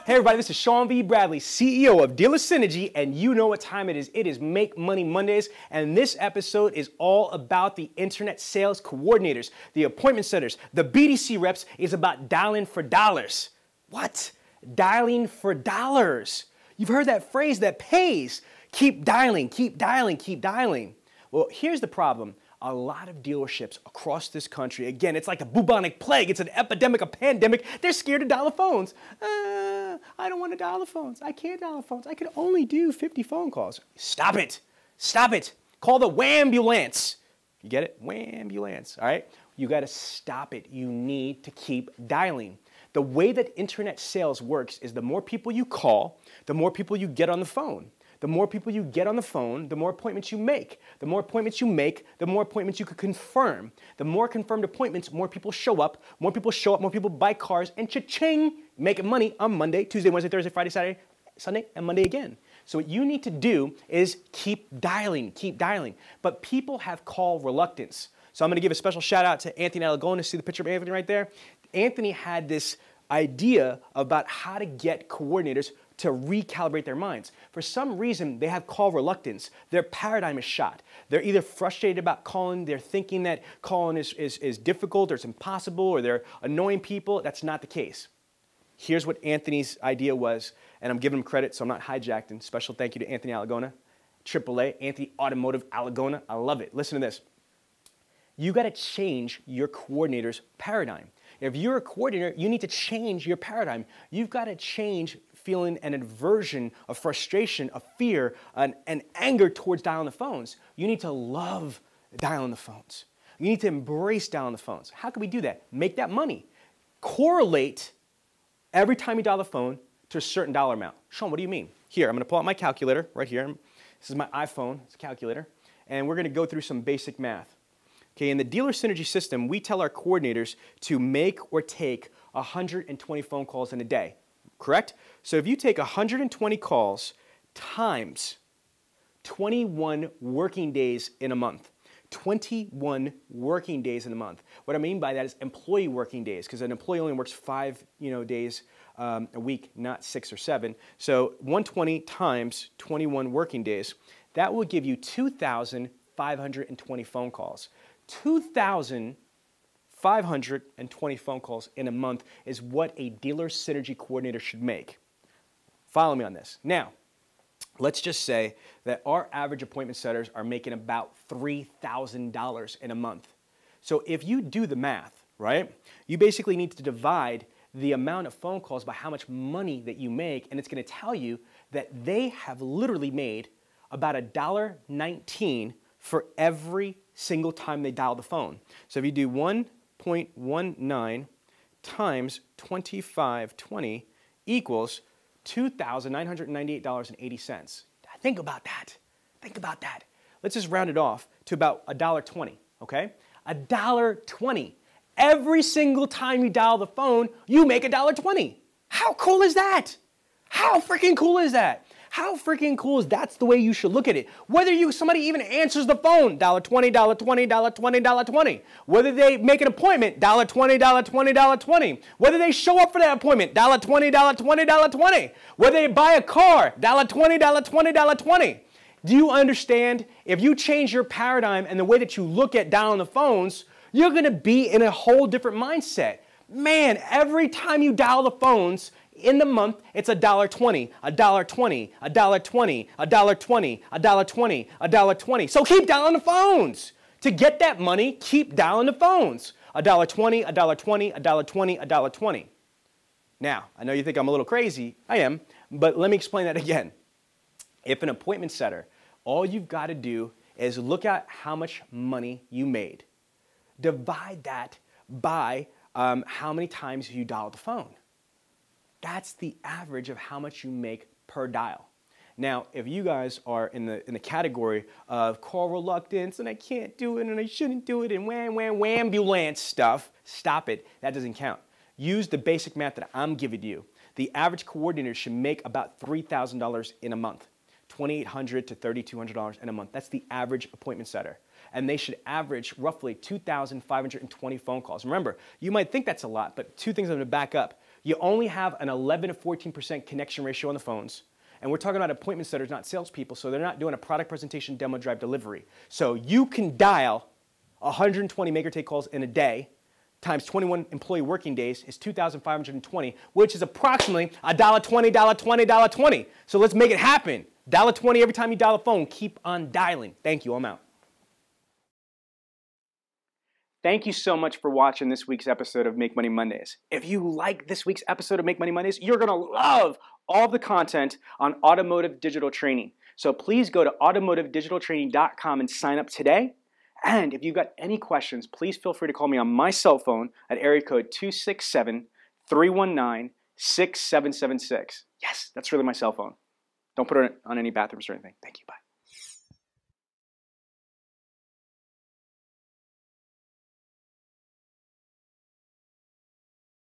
Hey everybody, this is Sean V. Bradley, CEO of Dealer Synergy, and you know what time it is. It is Make Money Mondays, and this episode is all about the internet sales coordinators, the appointment setters, the BDC reps. Is about dialing for dollars. What? Dialing for dollars. You've heard that phrase that pays. Keep dialing, keep dialing, keep dialing. Well, here's the problem. A lot of dealerships across this country, again, it's like a bubonic plague. It's an epidemic, a pandemic. They're scared to dial the phones. I don't want to dial the phones. I can't dial the phones. I can only do 50 phone calls. Stop it. Stop it. Call the whambulance. You get it? Whambulance, all right? You got to stop it. You need to keep dialing. The way that internet sales works is the more people you call, the more people you get on the phone. The more people you get on the phone, the more appointments you make. The more appointments you make, the more appointments you could confirm. The more confirmed appointments, more people show up, more people buy cars, and cha-ching, making money on Monday, Tuesday, Wednesday, Thursday, Friday, Saturday, Sunday, and Monday again. So what you need to do is keep dialing, keep dialing. But people have call reluctance. So I'm going to give a special shout out to Anthony Alagona. See the picture of Anthony right there? Anthony had this idea about how to get coordinators to recalibrate their minds. For some reason, they have call reluctance. Their paradigm is shot. They're either frustrated about calling, they're thinking that calling is difficult or it's impossible or they're annoying people. That's not the case. Here's what Anthony's idea was, and I'm giving him credit, so I'm not hijacking. Special thank you to Anthony Alagona, AAA, Anthony Automotive Alagona. I love it. Listen to this. You got to change your coordinator's paradigm. If you're a coordinator, you need to change your paradigm. You've got to change feeling an aversion, a frustration, a fear, an anger towards dialing the phones. You need to love dialing the phones. You need to embrace dialing the phones. How can we do that? Make that money. Correlate every time you dial the phone to a certain dollar amount. Sean, what do you mean? Here, I'm going to pull out my calculator right here. This is my iPhone. It's a calculator. And we're going to go through some basic math. Okay, in the Dealer Synergy system, we tell our coordinators to make or take 120 phone calls in a day, correct? So if you take 120 calls times 21 working days in a month, 21 working days in a month. What I mean by that is employee working days, because an employee only works 5 days a week, not 6 or 7. So 120 times 21 working days, that will give you 2,520 phone calls. 2,520 phone calls in a month is what a Dealer Synergy coordinator should make. Follow me on this. Now, let's just say that our average appointment setters are making about $3,000 in a month. So if you do the math, right, you basically need to divide the amount of phone calls by how much money that you make, and it's going to tell you that they have literally made about $1.19 for every single time they dial the phone. So if you do 1.19 times 2520 equals $2,998.80. Think about that. Think about that. Let's just round it off to about $1.20, okay? $1.20. Every single time you dial the phone, you make $1.20. How cool is that? How freaking cool is that? How freaking cool is that's the way you should look at it. Whether somebody even answers the phone, $1.20, $1.20, $1.20, $1.20. Whether they make an appointment, $1.20, $1.20, $1.20. Whether they show up for that appointment, $1.20, $1.20, $1.20. Whether they buy a car, $1.20, $1.20, $1.20. Do you understand? If you change your paradigm and the way that you look at dialing the phones, you're going to be in a whole different mindset. Man, every time you dial the phones, in the month, it's $1.20, $1.20, $1.20, $1.20, $1.20, $1.20. So keep dialing the phones. To get that money, keep dialing the phones. $1.20, $1.20, $1.20, $1.20. Now, I know you think I'm a little crazy. I am, but let me explain that again. If an appointment setter, all you've got to do is look at how much money you made. Divide that by how many times you dialed the phone. That's the average of how much you make per dial. Now, if you guys are in the category of call reluctance and I can't do it and I shouldn't do it and wham-ambulance stuff, stop it. That doesn't count. Use the basic math that I'm giving you. The average coordinator should make about $3,000 in a month. $2,800 to $3,200 in a month. That's the average appointment setter. And they should average roughly 2,520 phone calls. Remember, you might think that's a lot, but two things I'm gonna back up. You only have an 11 to 14% connection ratio on the phones. And we're talking about appointment setters, not salespeople, so they're not doing a product presentation, demo, drive, delivery. So you can dial 120 make or take calls in a day times 21 employee working days is 2,520, which is approximately $1.20, $1.20, $1.20. So let's make it happen. $1.20 every time you dial a phone. Keep on dialing. Thank you. I'm out. Thank you so much for watching this week's episode of Make Money Mondays. If you like this week's episode of Make Money Mondays, you're going to love all the content on Automotive Digital Training. So please go to automotivedigitaltraining.com and sign up today. And if you've got any questions, please feel free to call me on my cell phone at area code 267-319-6776. Yes, that's really my cell phone. Don't put it on any bathrooms or anything. Thank you. Bye.